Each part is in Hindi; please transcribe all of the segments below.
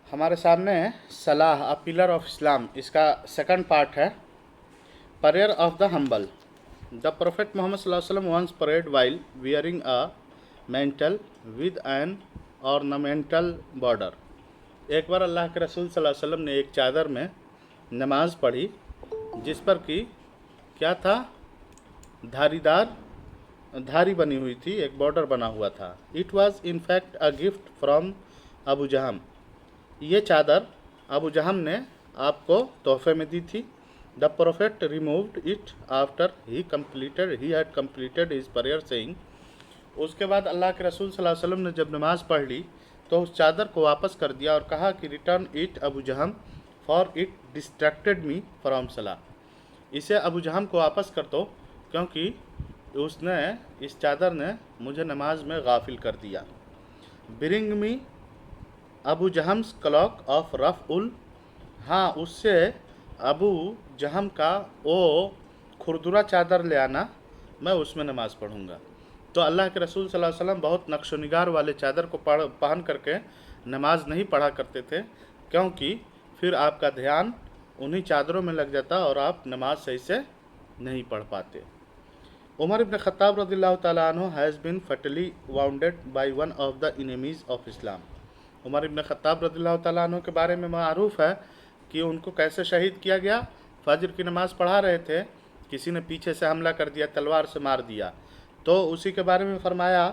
हमारे सामने सलाह अ पिलर ऑफ इस्लाम, इसका सेकंड पार्ट है prayer of the humble. The prophet Mohammad सल्लल्लाहु अलैहि वसल्लम once prayed while wearing a mantle with an ornamental border. एक बार अल्लाह के रसूल सल्लल्लाहु अलैहि वसल्लम ने एक चादर में नमाज पढ़ी जिस पर कि क्या था, धारीदार धारी बनी हुई थी, एक बॉर्डर बना हुआ था। It was in fact a gift from Abu Jahm. ये चादर अबू जहम ने आपको तोहफे में दी थी। The prophet removed it after he had completed his prayer saying. उसके बाद अल्लाह के रसूल सल्लल्लाहु अलैहि वसल्लम ने जब नमाज पढ़ ली तो उस चादर को वापस कर दिया और कहा कि return it Abu Jahm for it distracted me from salah. इसे अबू जहम को वापस कर दो क्योंकि उसने इस चादर ने मुझे नमाज में गाफिल कर दिया। Bring me Abu Jahm's cloak of rough wool, हाँ उससे अबू जहम का वो खुरदुरा चादर ले आना, मैं उसमें नमाज पढ़ूंगा। तो अल्लाह के रसूल सल्लल्लाहु अलैहि वसल्लम बहुत नक्शो निगार वाले चादर को पहन करके नमाज नहीं पढ़ा करते थे क्योंकि फिर आपका ध्यान उन्हीं चादरों में लग जाता और आप नमाज सही से नहीं पढ़ पाते। उमर इब्न खत्ताब रज़ियल्लाहु ताला अन्हु has been fatally wounded by one of the enemies of Islam. Umar ibn Khattab रज़ियल्लाहु ताला अन्हु के बारे में मारूफ है कि उनको कैसे शहीद किया गया। फजर की नमाज़ पढ़ा रहे थे, किसी ने पीछे से हमला कर दिया, तलवार से मार दिया, तो उसी के बारे में फरमाया,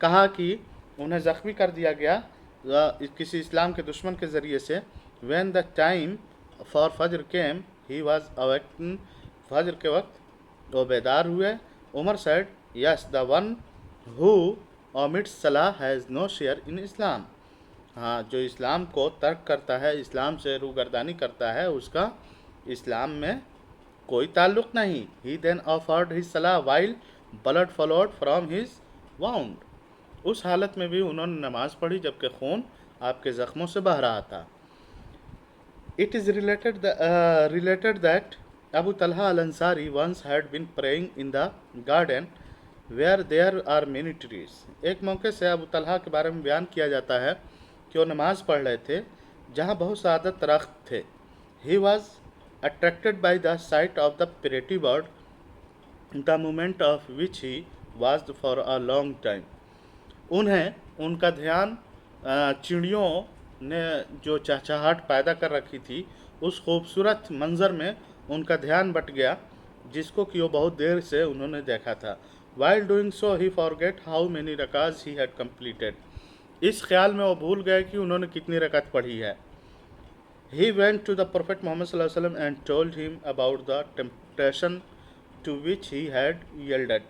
कहा कि उन्हें ज़ख्मी कर दिया गया किसी इस्लाम के दुश्मन के ज़रिए से। व्हेन द टाइम फॉर फजर केम ही वाज अवेकन, फजर के वक्त वो बेदार हुए। Umar said yes the one who omits salah has no share in Islam. हाँ, जो इस्लाम को तर्क करता है, इस्लाम से रूगर्दानी करता है, उसका इस्लाम में कोई ताल्लुक़ नहीं। ही देन ऑफर्ड हिज सलाह while blood followed from his wound. उस हालत में भी उन्होंने नमाज पढ़ी जबकि खून आपके ज़ख्मों से बह रहा था। It is related that Abu Talha al-Ansari once had been praying in the garden where there are many trees. एक मौके से अबू तलहा के बारे में बयान किया जाता है कि वो नमाज पढ़ रहे थे जहाँ बहुत सारे दरख्त थे। He was attracted by the sight of the pretty bird, the movement of which he watched for a long time. उन्हें उनका ध्यान चिड़ियों ने जो चहचहाहट पैदा कर रखी थी उस खूबसूरत मंज़र में उनका ध्यान बट गया जिसको कि वो बहुत देर से उन्होंने देखा था। While doing so he forget how many rakahs he had completed. इस ख्याल में वो भूल गए कि उन्होंने कितनी रकत पढ़ी है। He went to the prophet Mohammad सल्लल्लाहु अलैहि वसल्लम and told him about the temptation to which he had yielded.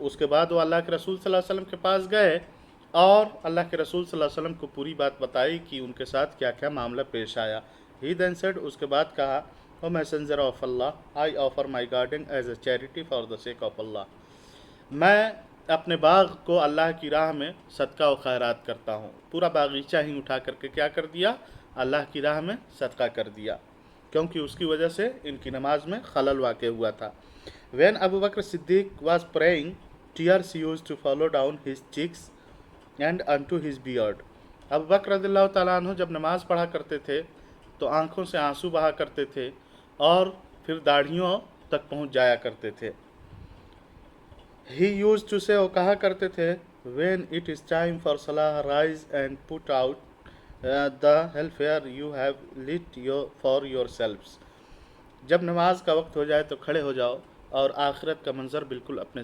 उसके बाद वो अल्लाह के रसूल सल्लल्लाहु अलैहि वसल्लम के पास गए और अल्लाह के रसूल सल्लल्लाहु अलैहि वसल्लम को पूरी बात बताई कि उनके साथ क्या क्या मामला पेश आया। ही देन सेड, उसके बाद कहा, O messenger of Allah, I offer my garden as a charity for the sake of Allah. मैं अपने बाग को अल्लाह की राह में सदका व खैरात करता हूँ। पूरा बागीचा ही उठा करके क्या कर दिया, अल्लाह की राह में सदका कर दिया, क्योंकि उसकी वजह से इनकी नमाज में खलल वाक़ हुआ था। When Abu Bakr Siddiq was praying, tears used to follow down his cheeks and unto his beard. Abu बकर रज़ियल्लाहु ताला अन्हु जब नमाज पढ़ा करते थे तो आँखों से आंसू बहा करते थे और फिर दाढ़ियों तक पहुँच जाया करते थे। He used to say, वो कहा करते थे, when it is time for salah, rise and put out the hellfire you have lit for yourselves. जब नमाज का वक्त हो जाए तो खड़े हो जाओ और आखिरत का मंज़र बिल्कुल अपने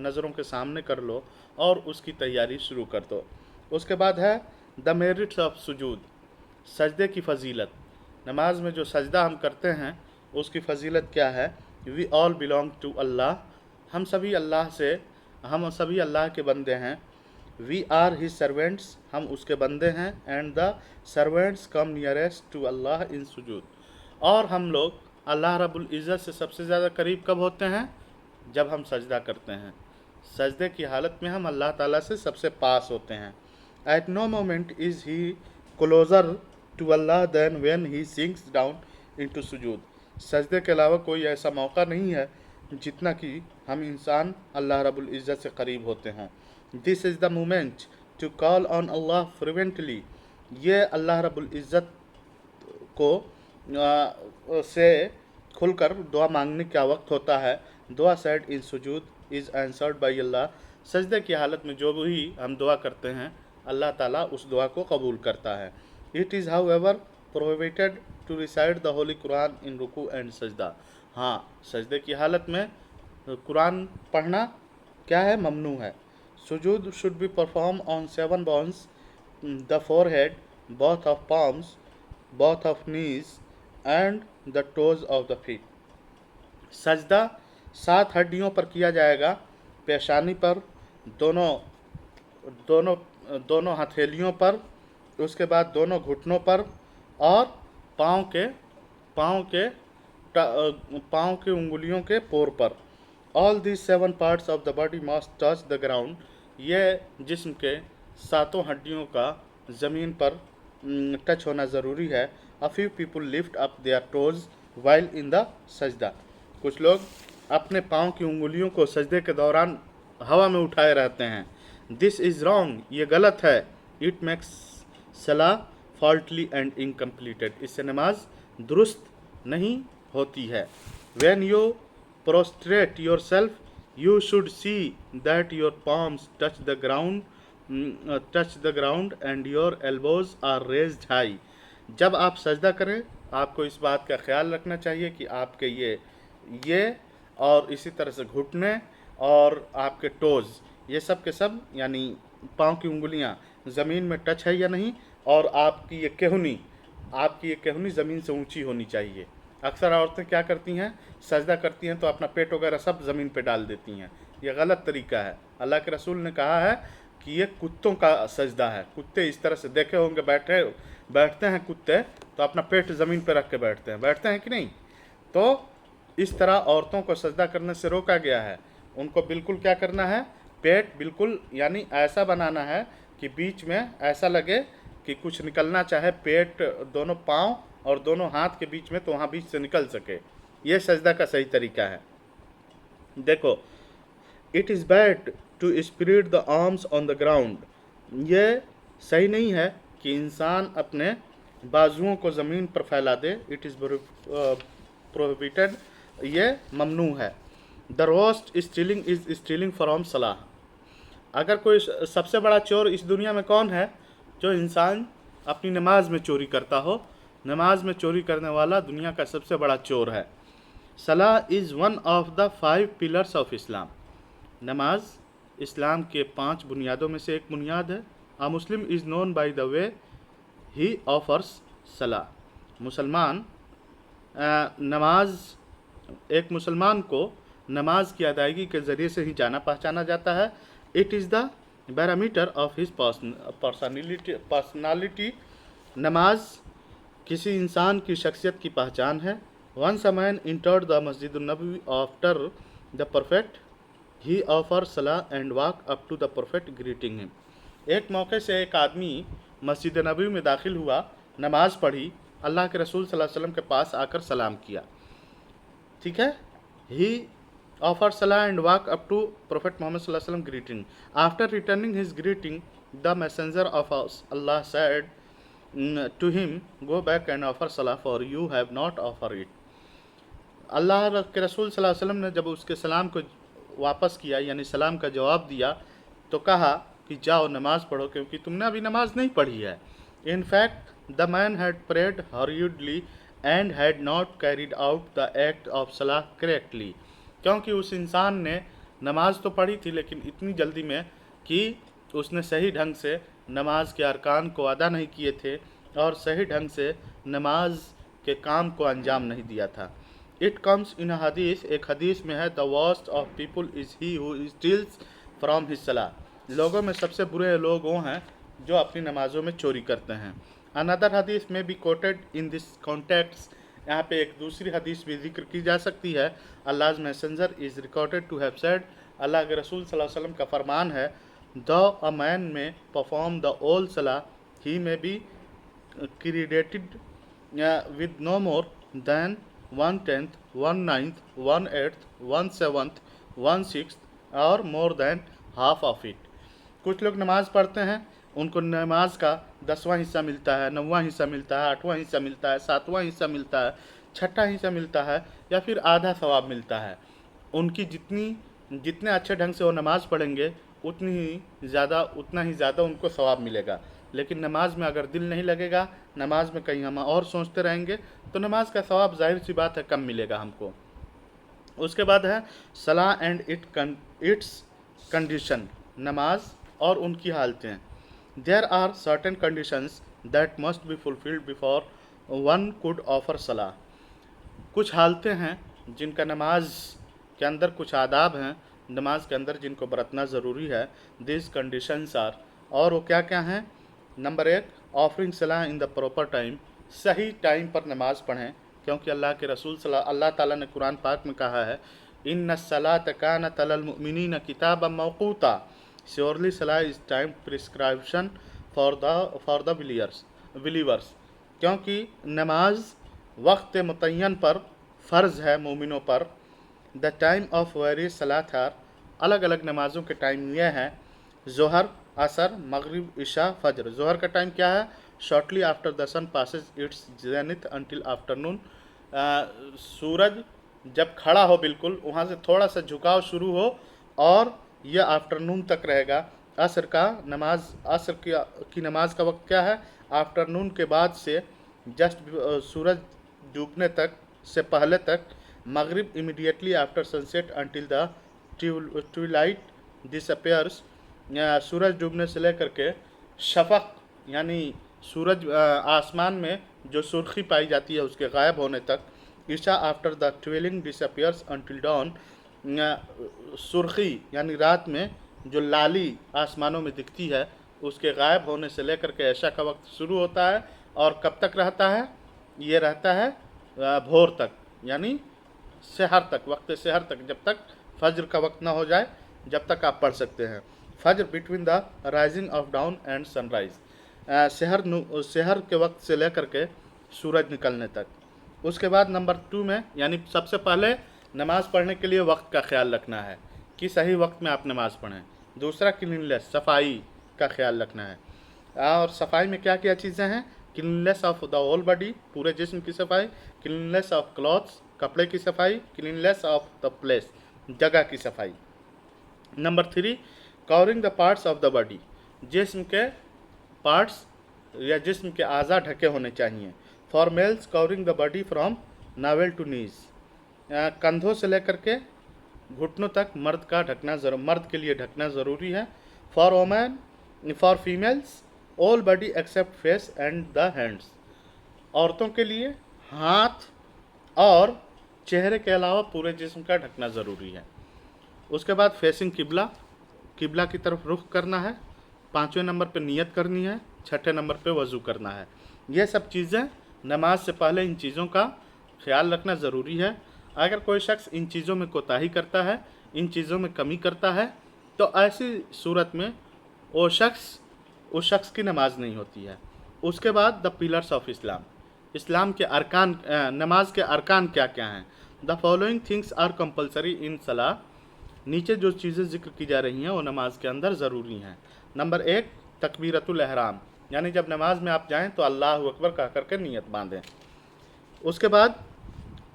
नज़रों के सामने कर लो और उसकी तैयारी शुरू कर दो। उसके बाद है द मेरिट्स ऑफ सुजूद, सजदे की फ़जीलत। नमाज में जो सजदा हम करते हैं उसकी फ़जीलत क्या है। We all belong to Allah, हम सभी अल्लाह के बंदे हैं। वी आर हिज सर्वेंट्स, हम उसके बंदे हैं। And the servants come nearest to Allah in sujood, और हम लोग अल्लाह रब्बुल इज़्ज़त से सबसे ज़्यादा करीब कब होते हैं, जब हम सजदा करते हैं। सजदे की हालत में हम अल्लाह ताला से सबसे पास होते हैं। At no moment is he closer to Allah than when he sinks down into sujood. सजदे के अलावा कोई ऐसा मौका नहीं है जितना कि हम इंसान अल्लाह रब्बुल इज़्ज़त से करीब होते हैं। This is the moment to call on Allah frequently, ये अल्लाह रब्बुल इज़्ज़त को से खुलकर दुआ मांगने का वक्त होता है। Dua said in sujood is answered by Allah. सजदे की हालत में जो भी हम दुआ करते हैं अल्लाह ताला उस दुआ को कबूल करता है। It is how prohibited to recite the holy Quran in ruku and सजदा। हाँ, सजदे की हालत में कुरान पढ़ना क्या है, ममनू है। Sujood should be perform on 7 bones, the forehead, both of palms, both of knees and the toes of the feet। सजदा 7 हड्डियों पर किया जाएगा, पेशानी पर, दोनों दोनों दोनों हथेलियों पर, उसके बाद दोनों घुटनों पर और पाँव के पाँव के पाँव की उंगलियों के पोर पर। All these 7 parts of the body must touch the ground. ये जिस्म के 7 हड्डियों का ज़मीन पर टच होना ज़रूरी है। A few people lift up their toes while in the सजदा। कुछ लोग अपने पाँव की उंगलियों को सजदे के दौरान हवा में उठाए रहते हैं। दिस इज़ रॉन्ग, ये गलत है। इट मेक्स सलाह फॉल्टली एंड इनकम्प्लीटेड। इससे नमाज दुरुस्त नहीं होती है। When you prostrate yourself you should see that your palms touch the ground and your elbows are raised high. जब आप सजदा करें आपको इस बात का ख्याल रखना चाहिए कि आपके ये और इसी तरह से घुटने और आपके टोज़, ये सब के सब यानी पाँव की उंगलियां ज़मीन में टच है या नहीं, और आपकी ये केहनी ज़मीन से ऊंची होनी चाहिए। अक्सर औरतें क्या करती हैं, सजदा करती हैं तो अपना पेट वगैरह सब ज़मीन पे डाल देती हैं। ये गलत तरीका है। अल्लाह के रसूल ने कहा है कि ये कुत्तों का सजदा है। कुत्ते इस तरह से देखे होंगे, बैठते हैं कुत्ते तो अपना पेट ज़मीन पे रख के बैठते हैं कि नहीं। तो इस तरह औरतों को सजदा करने से रोका गया है। उनको बिल्कुल क्या करना है, पेट बिल्कुल यानी ऐसा बनाना है कि बीच में ऐसा लगे कि कुछ निकलना चाहे, पेट दोनों पाँव और दोनों हाथ के बीच में, तो वहाँ बीच से निकल सके। ये सजदा का सही तरीका है। देखो, it is bad to spread the arms on the ground. ये सही नहीं है कि इंसान अपने बाजुओं को ज़मीन पर फैला दे। इट इज़ प्रोहिबिटेड, ये ममनू है। The roast stealing is stealing from सलाह। अगर कोई सबसे बड़ा चोर इस दुनिया में कौन है, जो इंसान अपनी नमाज में चोरी करता हो। नमाज में चोरी करने वाला दुनिया का सबसे बड़ा चोर है। सलाह is one of the 5 pillars of Islam. नमाज इस्लाम के 5 बुनियादों में से एक बुनियाद है। A Muslim is known by the way he offers salah. एक मुसलमान को नमाज की अदायगी के ज़रिए से ही जाना पहचाना जाता है। It is the barometer of his personality. नमाज किसी इंसान की शख्सियत की पहचान है। Once a man entered the masjid Nabawi after the perfect he offer salah and walk up to the perfect greeting him. एक मौके से एक आदमी मस्जिद नबवी में दाखिल हुआ, नमाज पढ़ी, अल्लाह के रसूल सल्लल्लाहु अलैहि वसल्लम के पास आकर सलाम किया। ठीक है, ही offered salah and walk up to Prophet Muhammad sallallahu alaihi wasallam greeting. After returning his greeting, the messenger of Allah said to him, "Go back and offer salah, for you have not offered it." अल्लाह के रसूल सल्लल्लाहु अलैहि वसल्लम ने जब उसके सलाम को वापस किया यानी सलाम का जवाब दिया तो कहा कि जाओ नमाज पढ़ो क्योंकि तुमने अभी नमाज नहीं पढ़ी है। In fact the man had prayed hurriedly and had not carried out the act of salah correctly. क्योंकि उस इंसान ने नमाज तो पढ़ी थी लेकिन इतनी जल्दी में कि उसने सही ढंग से नमाज के अरकान को अदा नहीं किए थे और सही ढंग से नमाज के काम को अंजाम नहीं दिया था। इट कम्स इन हदीस, एक हदीस में है, the worst of people is he who steels from his सलाह। लोगों में सबसे बुरे लोग वो हैं जो अपनी नमाज़ों में चोरी करते हैं। अनदर हदीस में भी कोटेड इन दिस कॉन्टेक्स्ट, यहाँ पे एक दूसरी हदीस भी जिक्र की जा सकती है। Allah messenger is recorded to have said, अल्लाह के रसूल सल्लल्लाहु अलैहि वसल्लम का फरमान है, the a man may perform the whole salah he may be credited with no more than 1/10, 1/9, 1/8, 1/7, 1/6 or more than half of it. कुछ लोग नमाज़ पढ़ते हैं उनको नमाज का 10वां हिस्सा मिलता है, 9वां हिस्सा मिलता है, 8वां हिस्सा मिलता है, 7वां हिस्सा मिलता है, छठा हिस्सा मिलता है, या फिर आधा सवाब मिलता है। उनकी जितने अच्छे ढंग से वो नमाज़ पढ़ेंगे उतना ही ज़्यादा उनको सवाब मिलेगा। लेकिन नमाज में अगर दिल नहीं लगेगा, नमाज में कहीं हम और सोचते रहेंगे, तो नमाज का सवाब जाहिर सी बात है कम मिलेगा हमको। उसके बाद है सलाह एंड इट्स कंडीशन, नमाज और उनकी हालतें। There are certain conditions that must be fulfilled before one could offer salah. कुछ हालतें हैं जिनका नमाज के अंदर, कुछ आदाब हैं नमाज के अंदर जिनको बरतना ज़रूरी है। दिस कंडीशंस आर, और वो क्या क्या हैं? नंबर 1, ऑफरिंग सलाह इन द प्रॉपर टाइम, सही टाइम पर नमाज़ पढ़ें, क्योंकि अल्लाह ताला ने कुरान पाक में कहा है, इन्ना सलात कानत अलल मुमिनीन किताबन मौक़ूता, श्योरली सलाह is time prescription for the believers. क्योंकि नमाज वक्त मुतय्यन पर फ़र्ज़ है मोमिनों पर। The time of various Salat are, अलग अलग नमाज़ों के टाइम यह हैं: ज़ोहर, असर, मगरिब, इशा, फजर। ज़ोहर का टाइम क्या है? Shortly after the sun passes its zenith until afternoon. सूरज जब खड़ा हो बिल्कुल, वहाँ से थोड़ा सा झुकाव शुरू हो और यह आफ्टरनून तक रहेगा। असर की नमाज का वक्त क्या है? आफ्टरनून के बाद से जस्ट सूरज डूबने तक से पहले तक। Maghrib immediately after sunset until the twilight disappears. सूरज डूबने से लेकर के शफक यानी सूरज आसमान में जो सुर्खी पाई जाती है उसके गायब होने तक। Isha after the twilight disappears until dawn. सुर्खी यानी रात में जो लाली आसमानों में दिखती है उसके गायब होने से लेकर के ऐशा का वक्त शुरू होता है, और कब तक रहता है? ये रहता है भोर तक, यानी सहर तक, वक्त सहर तक, जब तक फज्र का वक्त ना हो जाए, जब तक आप पढ़ सकते हैं। Fajr between the rising of dawn and sunrise, सहर के वक्त से लेकर के सूरज निकलने तक। उसके बाद नंबर 2 में, यानी सबसे पहले नमाज़ पढ़ने के लिए वक्त का ख्याल रखना है कि सही वक्त में आप नमाज़ पढ़ें। दूसरा क्लीननेस, सफाई का ख्याल रखना है। और सफाई में क्या क्या चीज़ें हैं? Cleanness of the whole body, पूरे जिस्म की सफाई। क्लीननेस ऑफ क्लॉथ्स, कपड़े की सफाई। क्लीननेस ऑफ द प्लेस, जगह की सफाई। Number 3, covering the parts of the body, जिस्म के पार्ट्स या जिस्म के आज़ा ढके होने चाहिए। For males covering the body from navel to knees, कंधों से लेकर के घुटनों तक मर्द के लिए ढकना ज़रूरी है। For females all body except face and the hands, औरतों के लिए हाथ और चेहरे के अलावा पूरे जिस्म का ढकना ज़रूरी है। उसके बाद फेसिंग किबला की तरफ रुख करना है। 5वें नंबर पे नियत करनी है। 6ठे नंबर पे वज़ू करना है। ये सब चीज़ें नमाज से पहले इन चीज़ों का ख्याल रखना ज़रूरी है। अगर कोई शख्स इन चीज़ों में कोताही करता है, इन चीज़ों में कमी करता है, तो ऐसी सूरत में उस शख्स की नमाज नहीं होती है। उसके बाद द पिलर्स ऑफ इस्लाम के अरकान, नमाज के अरकान क्या क्या हैं? The following things are compulsory in सलाह, नीचे जो चीज़ें जिक्र की जा रही हैं वो नमाज के अंदर ज़रूरी हैं। नंबर 1, तकबीरतुल एहराम, यानी जब नमाज में आप जाएं तो अल्लाह अकबर कह करके नियत बांधें। उसके बाद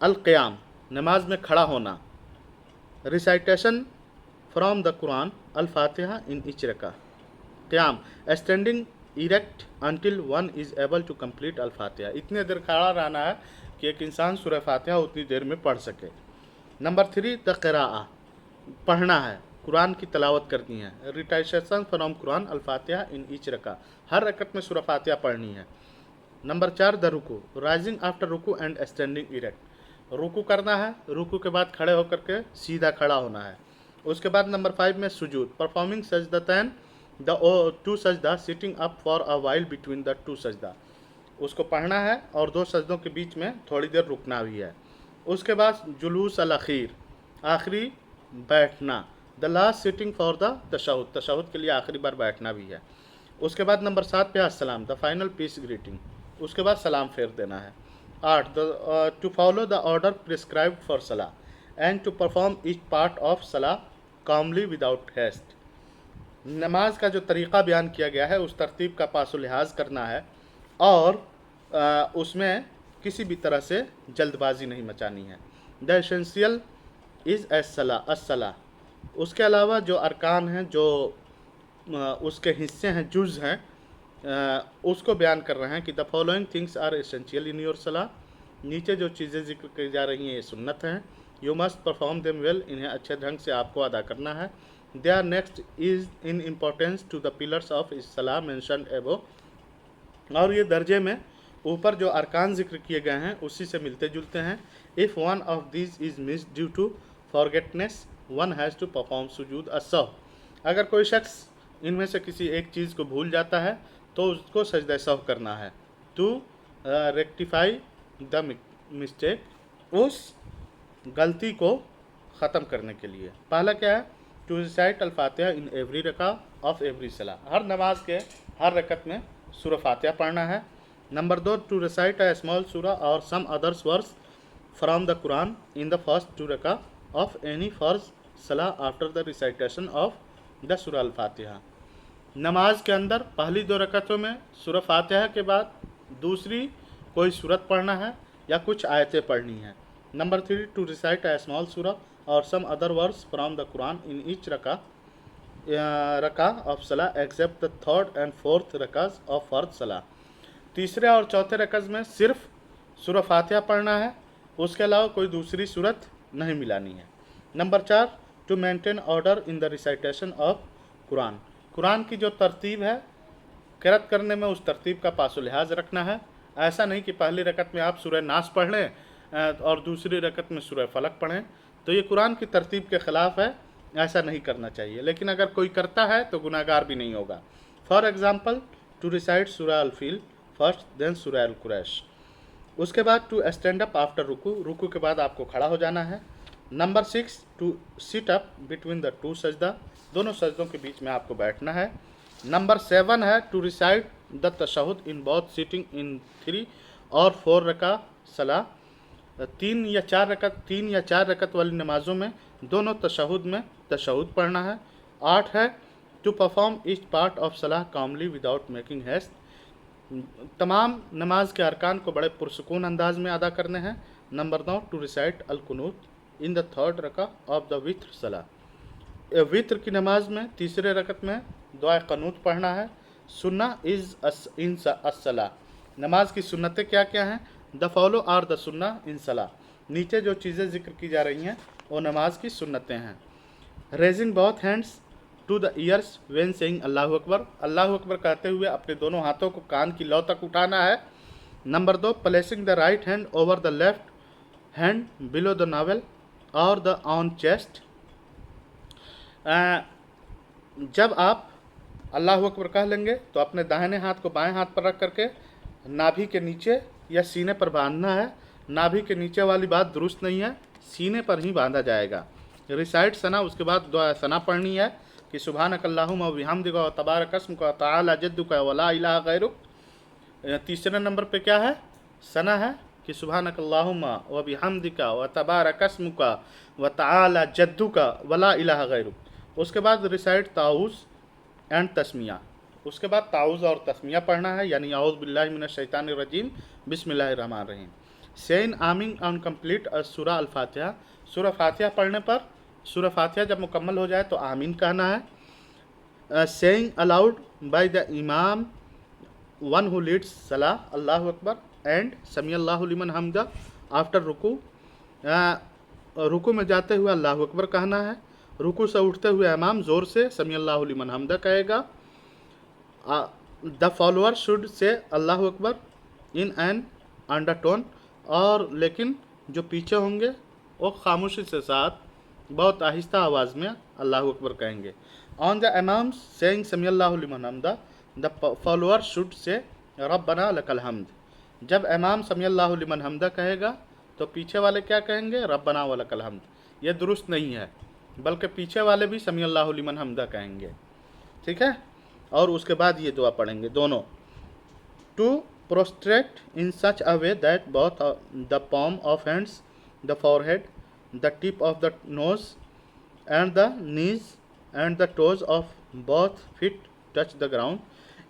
अल क़ियाम, नमाज में खड़ा होना। Recitation from the Quran al Fatiha in each raka. Qiyam, standing erect until one is able to complete al Fatiha, इतने देर खड़ा रहना है कि एक इंसान सूरह फातिहा उतनी देर में पढ़ सके। नंबर 3, द क़िराअह, पढ़ना है, कुरान की तलावत करनी है। Recitation from Quran al Fatiha in each raka, हर रकत में सूरह फातिहा पढ़नी है। Number 4, the ruku, rising after ruku and standing erect, रुकू करना है, रुकू के बाद खड़े होकर के सीधा खड़ा होना है। उसके बाद नंबर 5 में सुजूद, परफॉर्मिंग सजदतैन द 2 सजदा, sitting up for a while between the 2 सजदा, उसको पढ़ना है और 2 सजदों के बीच में थोड़ी देर रुकना भी है। उसके बाद जुलूस अल अखीर, आखिरी बैठना, the last sitting for the tashahhud, तशहुद के लिए आखिरी बार बैठना भी है। उसके बाद नंबर 7 पे अस्सलाम, द फाइनल पीस ग्रीटिंग, उसके बाद सलाम फेर देना है। 8, to follow the order prescribed for salah and to perform each part of सलाह कामली विदाउट हेस्ट, नमाज का जो तरीक़ा बयान किया गया है उस तरतीब का पासो लिहाज करना है और उसमें किसी भी तरह से जल्दबाजी नहीं मचानी है। द एसेंशियल इज़ अस्सला। उसके अलावा जो अरकान हैं, जो उसके हिस्से हैं, जुज़ हैं, उसको बयान कर रहे हैं कि the following things are essential in your सलाह। नीचे जो चीज़ें जिक्र की जा रही हैं ये सुन्नत हैं। You must perform them well, इन्हें अच्छे ढंग से आपको अदा करना है। They are next is in importance to the pillars of सलाह मेंशन्ड एबो, और ये दर्जे में ऊपर जो अरकान जिक्र किए गए हैं उसी से मिलते जुलते हैं। If one of these is miss due to forgetfulness one has to perform sujood असह। अगर कोई शख्स इनमें से किसी एक चीज़ को भूल जाता है तो उसको सजदा सहव करना है। टू रेक्टिफाई द मिस्टेक, उस गलती को ख़त्म करने के लिए। पहला क्या है? To recite al Fatiha in every raka of every salah. हर नमाज के हर रकत में सूरह फातिहा पढ़ना है। Number 2, to recite a small sura or some others verse from the Quran in the first 2 raka of any fard salah after the recitation of the surah al Fatiha. नमाज के अंदर पहली 2 रकतों में सूरह फातिहा के बाद दूसरी कोई सूरत पढ़ना है या कुछ आयतें पढ़नी हैं। Number 3, to recite a small sura or some other verse from the Quran in each raka of salah except the third and fourth rakahs of fard salah. तीसरे और चौथे रकज़ में सिर्फ सूरह फातिहा पढ़ना है, उसके अलावा कोई दूसरी सूरत नहीं मिलानी है। Number 4, to maintain order in the recitation of Quran. Quran की जो तरतीब है क़िरात करने में उस तरतीब का पासो लिहाज रखना है। ऐसा नहीं कि पहली रकत में आप सूरह नास पढ़ लें और दूसरी रकत में सूरह फलक पढ़ें, तो ये कुरान की तरतीब के ख़िलाफ़ है, ऐसा नहीं करना चाहिए। लेकिन अगर कोई करता है तो गुनाहगार भी नहीं होगा। फॉर एग्ज़ाम्पल, टू रिसाइट सूरह अल-फील फर्स्ट देन सूरह अल-कुरैश। उसके बाद टू स्टैंड अप आफ्टर रुकू, रुकू के बाद आपको खड़ा हो जाना है। Number 6, to sit up between the 2 सजदा, दोनों सजदों के बीच में आपको बैठना है। नंबर 7 है to recite the tashahhud in both sitting in 3 or 4 रका सलाह। 3 या 4 रकत वाली नमाज़ों में दोनों तशहुद में तशहुद पढ़ना है। 8 है to perform each part of सलाह कामली विदाउट मेकिंग हेस्ट, तमाम नमाज के अरकान को बड़े पुरसुकून अंदाज में अदा करने हैं। Number 9, to recite al Qunut in the 3rd raka of the witr salah. वित्र की नमाज में तीसरे रकत में दुआ क़नूत पढ़ना है। सुन्ना इज़ इन सलाह, नमाज की सुन्नतें क्या क्या हैं? द फॉलो आर द सुन्ना इन सलाह, नीचे जो चीज़ें जिक्र की जा रही हैं वो नमाज की सुन्नतें हैं। Raising both hands to the ears when saying Allah akbar, अल्लाह अकबर कहते हुए अपने दोनों हाथों को कान की लौ तक उठाना है। Number 2, placing the right hand over the left hand below the novel और द ऑन चेस्ट। जब आप अल्लाह अकबर कह लेंगे तो अपने दाहिने हाथ को बाएं हाथ पर रख करके नाभि के नीचे या सीने पर बांधना है। नाभि के नीचे वाली बात दुरुस्त नहीं है, सीने पर ही बांधा जाएगा। रिसाइट सना, उसके बाद दुआ सना पढ़नी है कि सुभानक अल्लाहुम्मा व बिहम्दिका व तबारक अस्मुका व तआला जद्दुका व ला इलाहा गैरुक। तीसरे नंबर पे क्या है? सना है कि सुभानक अल्लाहुम्मा व बिहम्दिका व तबारक अस्मुका व तआला जद्दुका व ला इलाहा गैरुक। उसके बाद रिसाइट ताऊज़ एंड तस्मिया, उसके बाद ताऊज़ और तस्मिया पढ़ना है, यानी औज़ु बिल्लाहि मिनश शैतानिर रजीम बिस्मिल्लाहिर रहमानिर रहीम। सेइन आमीन ऑन कंप्लीट सूरह अल-फातिहा, सूरह फातिहा पढ़ने पर सूरह फातिहा जब मुकम्मल हो जाए तो आमीन कहना है। सेइंग अलाउड बाय द इमाम वन हु लीड्स सलाह अल्लाहु अकबर एंड समी अल्लाहु लिमन हम्दा आफ्टर रुकू, रुकू में जाते हुए अल्लाहु अकबर कहना है। रुकू से उठते हुए इमाम ज़ोर से समी अल्लाहु लिमन हम्दा कहेगा। द फॉलोअर शुड से अल्लाहु अकबर इन एन अंडरटोन, और लेकिन जो पीछे होंगे वो खामोशी से साथ बहुत आहिस्ता आवाज़ में अल्लाहु अकबर कहेंगे। ऑन द इमाम सेइंग समी अल्लाहु लिमन हम्दा द फॉलोअर शुड से रब्बना लकल हम्द, जब इमाम समी अल्लाहु लिमन हम्दा कहेगा तो पीछे वाले क्या कहेंगे? रब्बना व लकल हम्द। ये दुरुस्त नहीं है, बल्कि पीछे वाले भी समी अल्लाहु लिमन हम्दा कहेंगे, ठीक है। और उसके बाद ये दुआ पढ़ेंगे दोनों। To prostrate in such a way that both the palm of hands, the forehead, the tip of the nose and the knees and the toes of both feet touch the ground.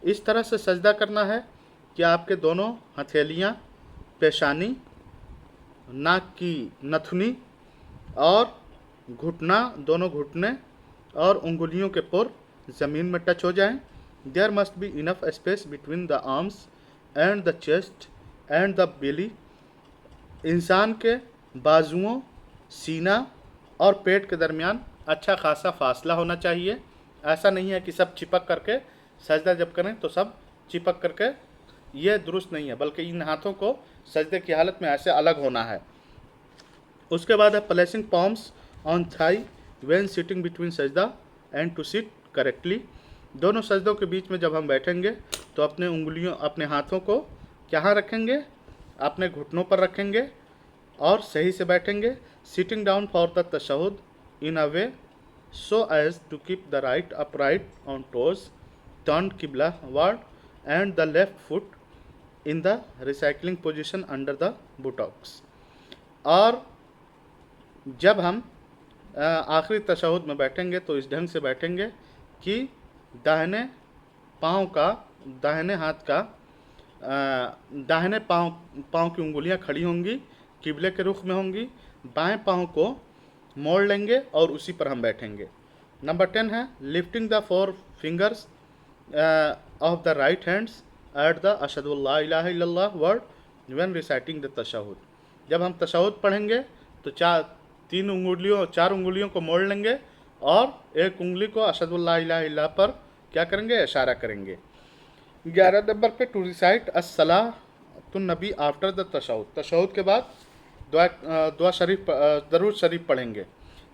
इस तरह से सजदा करना है कि आपके दोनों हथेलियाँ, पेशानी, नाक की नथुनी और घुटना, दोनों घुटने और उंगलियों के पुर ज़मीन में टच हो जाएं. There must be enough space between the arms and the chest and the belly. इंसान के बाजुओं, सीना और पेट के दरमियान अच्छा खासा फासला होना चाहिए. ऐसा नहीं है कि सब चिपक करके सजदा जब करें तो सब चिपक करके, ये दुरुस्त नहीं है, बल्कि इन हाथों को सजदे की हालत में ऐसे अलग होना है. उसके बाद है placing palms on thigh when sitting between sajda and to sit correctly. दोनों सजदों के बीच में जब हम बैठेंगे तो अपने उंगलियों, अपने हाथों को कहाँ रखेंगे? अपने घुटनों पर रखेंगे और सही से बैठेंगे. Sitting down for the tashahhud in a way so as to keep the right upright on toes, turned qibla ward, and the left foot in the recycling position under the buttocks. और जब हम आखिरी तशहुद में बैठेंगे तो इस ढंग से बैठेंगे कि दाहिने पाँव का, दाहिने हाथ का, दाहिने पाँव की उंगलियां खड़ी होंगी, किबले के रुख में होंगी, बाएं पाँव को मोड़ लेंगे और उसी पर हम बैठेंगे. नंबर 10 है lifting the 4 fingers of the right hands at the अशहदु अल्ला इलाहा इल्लल्लाह word when reciting the tashahhud. जब हम तशहुद पढ़ेंगे तो 4 उंगलियों को मोड़ लेंगे और एक उंगली को अशहदु अल्ला इलाहा इल्लल्लाह पर क्या करेंगे? इशारा करेंगे. 11 नंबर पे to recite अस्सलातुन Nabi after the tashahhud. तशहुद के बाद दुआ शरीफ, दरूद शरीफ पढ़ेंगे.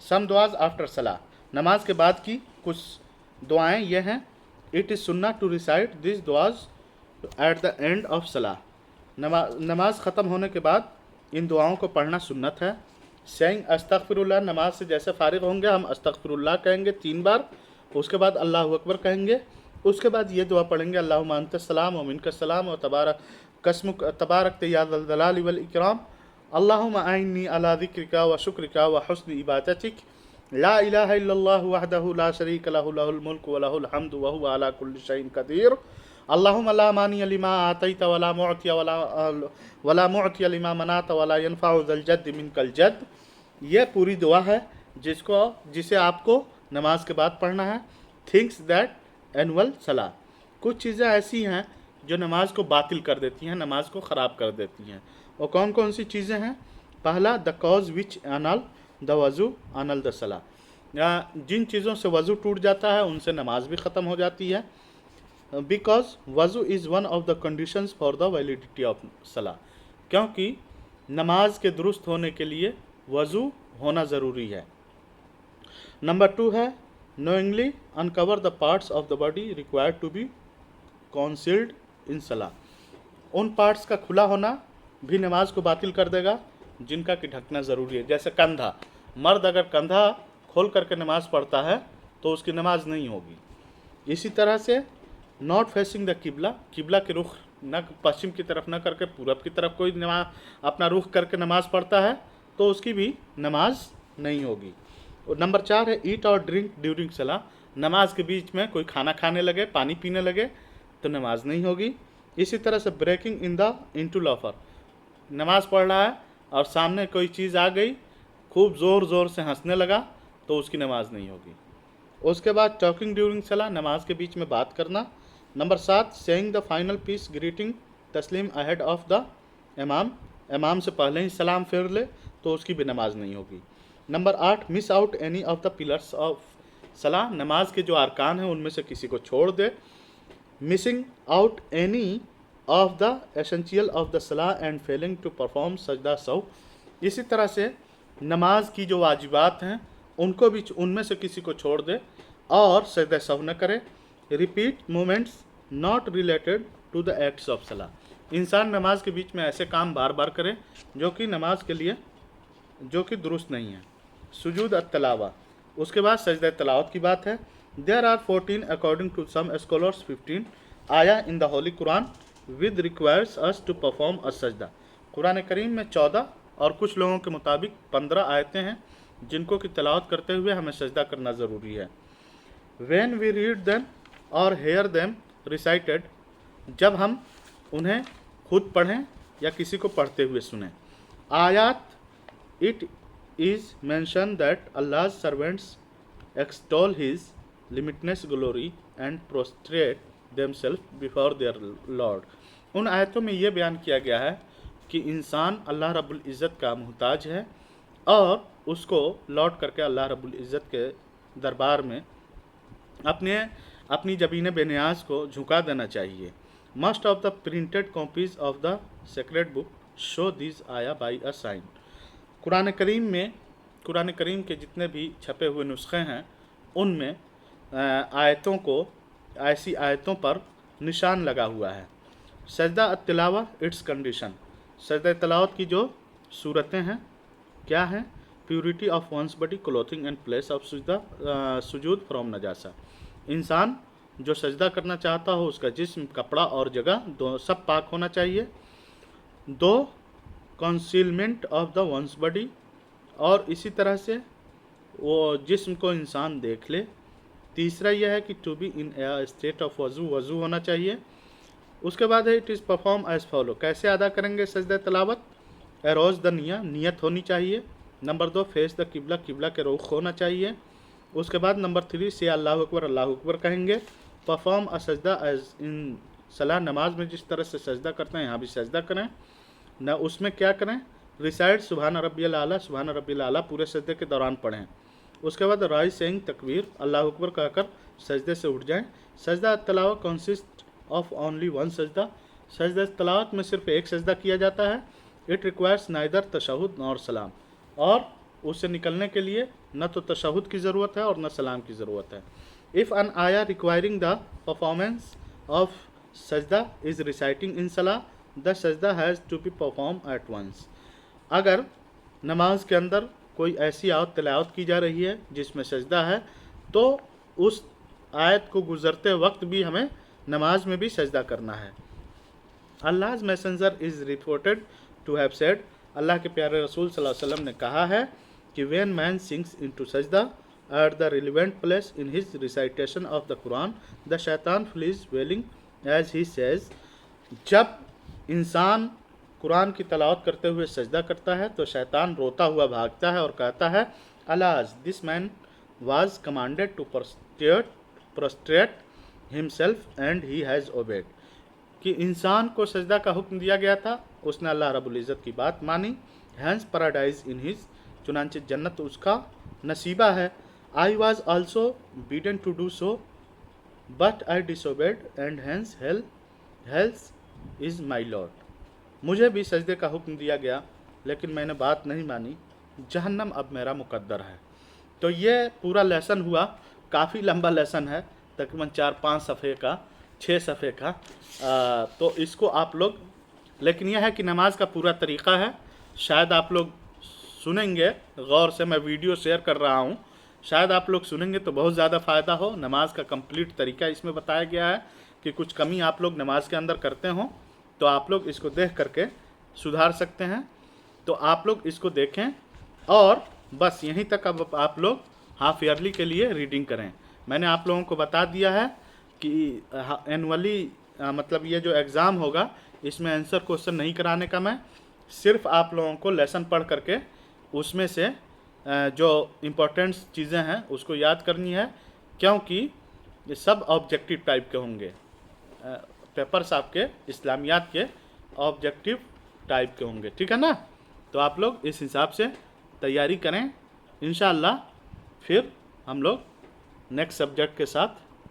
सम दुआज आफ्टर सलाह. नमाज के बाद की कुछ दुआएं ये हैं. It is sunna to recite this duas at the end of salah. नमाज ख़त्म होने के बाद इन दुआओं को पढ़ना सुन्नत है. सेइंग अस्तगफिरुल्लाह. नमाज से जैसे फारिग होंगे हम अस्तगफिरुल्लाह कहेंगे 3 बार. उसके बाद अल्लाहु अकबर कहेंगे. उसके बाद ये दुआ पढ़ेंगे अल्लाहुम्मा अंतस सलाम व मिनकस सलाम व तबारक या ज़ल जलाली वल इकराम. अल्लाहुम्मा आइन्नी अला ज़िक्रिका व शुक्रिका व हुस्न इबादतिक. ला इलाहा इल्लल्लाहु वहदहु ला शरीक लहु लहुल मुल्कु व लहुल हम्दु व हुवा अला कुल्लि शैइन क़दीर. अल्लाहुम्मा ला मानिय लिमा आतैत वला मुअतिय लिमा मनात वला यनफउ ज़ल जद्द मिनकल जद्द. ये पूरी दुआ है जिसे आपको नमाज के बाद पढ़ना है. थिंग्स दैट एनुअल सलाह. कुछ चीज़ें ऐसी हैं जो नमाज को बातिल कर देती हैं, नमाज को ख़राब कर देती हैं. और कौन कौन सी चीज़ें हैं? पहला, the cause which Anal the वज़ू अनल द सलाह. जिन चीज़ों से वज़ू टूट जाता है उनसे नमाज भी ख़त्म हो जाती है. बिकॉज वज़ू is one of the conditions for the validity of सलाह. क्योंकि नमाज के दुरुस्त होने के लिए वज़ू होना ज़रूरी है. नंबर 2 है knowingly uncover the parts of the body required to be concealed in salah. उन पार्ट्स का खुला होना भी नमाज को बातिल कर देगा जिनका कि ढकना ज़रूरी है. जैसे कंधा. मर्द अगर कंधा खोल करके नमाज पढ़ता है तो उसकी नमाज नहीं होगी. इसी तरह से नॉट फेसिंग द किबला. किबला के रुख न पश्चिम की तरफ न करके पूरब की तरफ कोई नमाज अपना रुख करके नमाज पढ़ता है तो उसकी भी नमाज नहीं होगी. और नंबर 4 है ईट और ड्रिंक ड्यूरिंग सलाह. नमाज के बीच में कोई खाना खाने लगे, पानी पीने लगे तो नमाज नहीं होगी. इसी तरह से ब्रेकिंग इन द इनटू लॉफर. नमाज पढ़ रहा है और सामने कोई चीज़ आ गई, खूब ज़ोर ज़ोर से हंसने लगा तो उसकी नमाज नहीं होगी. उसके बाद टॉकिंग ड्यूरिंग सलाह. नमाज के बीच में बात करना. Number 7 saying the final peace greeting तस्लीम अहेड ऑफ द इमाम. इमाम से पहले ही सलाम फेर ले तो उसकी भी नमाज नहीं होगी. Number 8 miss out any of the pillars of salah. नमाज के जो अरकान हैं उनमें से किसी को छोड़ दे. Missing out any of the essential of the salah and failing to perform sajda sahw. इसी तरह से नमाज की जो वाजिबात हैं उनको भी उनमें से किसी को छोड़ दे और सजदा सहू न करे. Repeat movements not related to the acts of सलाह. इंसान नमाज के बीच में ऐसे काम बार बार करे जो कि नमाज के लिए जो कि दुरुस्त नहीं है. सुजूद अत-तलावा. उसके बाद सजदा तलावत की बात है. There are 14 according to some scholars 15 आया in the holy Quran with requires us to perform a सजदा. कुरान करीम में 14 और कुछ लोगों के मुताबिक 15 आयतें हैं जिनको कि तलावत करते हुए हमें सजदा करना ज़रूरी है. When we read them or hear them recited, जब हम उन्हें खुद पढ़ें या किसी को पढ़ते हुए सुने. आयात, it is mentioned that Allah's servants extol His limitless glory and prostrate themselves before their Lord. उन आयतों में यह बयान किया गया है कि इंसान अल्लाह रब्बुल इज़्ज़त का मुहताज है और उसको लौट करके अल्लाह रब्बुल इज़्ज़त के दरबार में अपनी जबीन बेनियाज को झुका देना चाहिए. Most of the printed copies of the sacred book show this आया बाई अ साइन. कुरान करीम के जितने भी छपे हुए नुस्खे हैं उनमें आयतों को ऐसी आयतों पर निशान लगा हुआ है. सजदा तिलावा इट्स कंडीशन. सजदा तिलावत की जो सूरतें हैं क्या हैं? Purity of one's body, clothing and place of sujood from najasa. इंसान जो सजदा करना चाहता हो उसका जिस्म, कपड़ा और जगह दो सब पाक होना चाहिए. 2 concealment of the ones body, और इसी तरह से वो जिस्म को इंसान देख ले. तीसरा यह है कि to be in a state of वज़ू होना चाहिए. उसके बाद है it is perform as follow. कैसे अदा करेंगे सजदा तिलावत? एरोज द नियत होनी चाहिए. नंबर 2 फेस द किबला के रुख होना चाहिए. उसके बाद नंबर 3 से अल्लाह अकबर कहेंगे. परफॉर्म अ सजदा एज इन सलाह. नमाज में जिस तरह से सजदा करते हैं यहाँ भी सजदा करें. न उसमें क्या करें? रिसाइड सुबहान रब्बियल आला पूरे सजदे के दौरान पढ़ें. उसके बाद राइज सेइंग तकबीर, अल्लाह अकबर कहकर सजदे से उठ जाएं. सजदा तलावत कंसिस्ट ऑफ ओनली वन सजदा. सजदा तलावत में सिर्फ एक सजदा किया जाता है. इट रिक्वायर्स नाइदर तशहुद नॉर सलाम. और उससे निकलने के लिए न तो तशहुद की ज़रूरत है और न सलाम की ज़रूरत है. इफ़ अन आया रिक्वायरिंग द परफॉर्मेंस ऑफ सजदा इज़ रिसाइटिंग इन सलाह, द सजदा has to be perform at once. अगर नमाज के अंदर कोई ऐसी आयत तिलावत की जा रही है जिसमें सजदा है तो उस आयत को गुज़रते वक्त भी हमें नमाज में भी सजदा करना है. Allah's messenger is reported to have said. अल्लाह के प्यारे रसूल सल्लल्लाहु अलैहि वसल्लम ने कहा है कि व्हेन मैन सिंक्स इनटू सजदा at the relevant place in his recitation of the Quran the शैतान flees wailing as he says. जब इंसान कुरान की तलावत करते हुए सजदा करता है तो शैतान रोता हुआ भागता है और कहता है alas this man was commanded to prostrate himself and he has obeyed. कि इंसान को सजदा का हुक्म दिया गया था, उसने अल्लाह रब्बुल इज़्ज़त की बात मानी. हैंस पैराडाइज इन हिज, चुनांचे जन्नत उसका नसीबा है. I was also bidden to do so but I disobeyed and hence hell's is my lord. मुझे भी सजदे का हुक्म दिया गया लेकिन मैंने बात नहीं मानी, जहन्नम अब मेरा मुकद्दर है. तो ये पूरा लेसन हुआ. काफ़ी लंबा लेसन है, तकरीबन 4-5 सफ़े का, 6 सफ़े का. तो इसको आप लोग, लेकिन यह है कि नमाज का पूरा तरीक़ा है. शायद आप लोग सुनेंगे गौर से, मैं वीडियो शेयर कर रहा हूँ, शायद आप लोग सुनेंगे तो बहुत ज़्यादा फ़ायदा हो. नमाज का कंप्लीट तरीका इसमें बताया गया है कि कुछ कमी आप लोग नमाज के अंदर करते हों तो आप लोग इसको देख करके सुधार सकते हैं. तो आप लोग इसको देखें और बस यहीं तक अब आप लोग हाफ ईयरली के लिए रीडिंग करें. मैंने आप लोगों को बता दिया है कि एनुअली मतलब ये जो एग्ज़ाम होगा इसमें आंसर क्वेश्चन नहीं कराने का, मैं सिर्फ आप लोगों को लेसन पढ़ करके उसमें से जो इम्पोर्टेंट चीज़ें हैं उसको याद करनी है, क्योंकि ये सब ऑब्जेक्टिव टाइप के होंगे. पेपर्स आपके इस्लामियात के ऑब्जेक्टिव टाइप के होंगे, ठीक है ना. तो आप लोग इस हिसाब से तैयारी करें. इंशाअल्लाह फिर हम लोग नेक्स्ट सब्जेक्ट के साथ